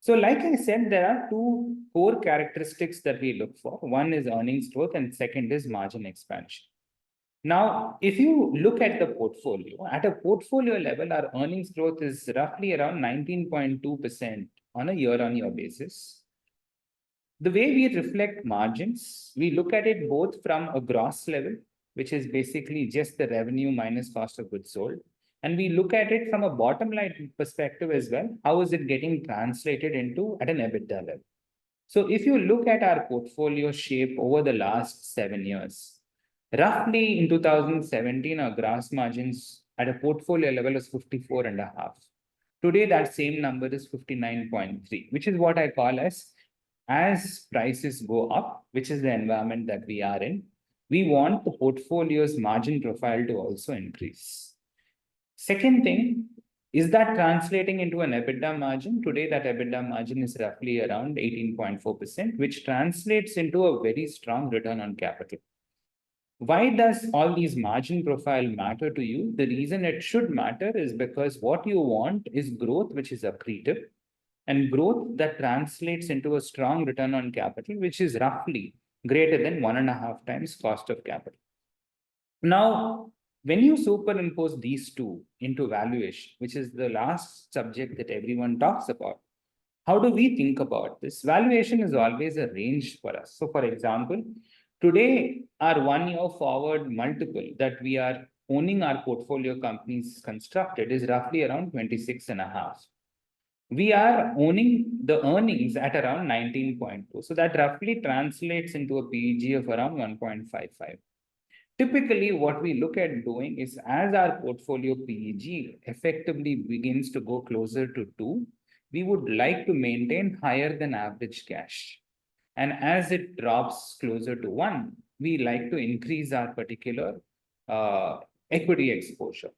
So like I said, there are two core characteristics that we look for. One is earnings growth and second is margin expansion. Now, if you look at the portfolio, at a portfolio level, our earnings growth is roughly around 19.2% on a year-on-year basis. The way we reflect margins, we look at it both from a gross level, which is basically just the revenue minus cost of goods sold. And we look at it from a bottom line perspective as well. How is it getting translated into at an EBITDA level? So if you look at our portfolio shape over the last 7 years, roughly in 2017, our gross margins at a portfolio level was 54.5. Today, that same number is 59.3, which is what I call as prices go up, which is the environment that we are in, we want the portfolio's margin profile to also increase. Second thing, is that translating into an EBITDA margin? Today, that EBITDA margin is roughly around 18.4%, which translates into a very strong return on capital. Why does all these margin profile matter to you? The reason it should matter is because what you want is growth, which is accretive, and growth that translates into a strong return on capital, which is roughly greater than 1.5 times cost of capital. Now, when you superimpose these two into valuation, which is the last subject that everyone talks about, how do we think about this? Valuation is always a range for us. So, for example, today, our 1 year forward multiple that we are owning our portfolio companies constructed is roughly around 26.5. We are owning the earnings at around 19.2. So that roughly translates into a PEG of around 1.55. Typically, what we look at doing is as our portfolio PEG effectively begins to go closer to 2, we would like to maintain higher than average cash. And as it drops closer to 1, we like to increase our particular equity exposure.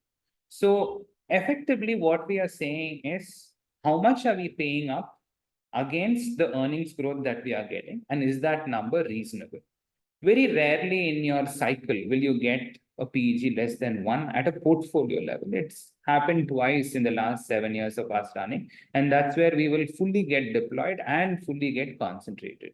So effectively, what we are saying is, how much are we paying up against the earnings growth that we are getting? And is that number reasonable? Very rarely in your cycle will you get a PEG less than 1 at a portfolio level. It's happened twice in the last 7 years of us running. And that's where we will fully get deployed and fully get concentrated.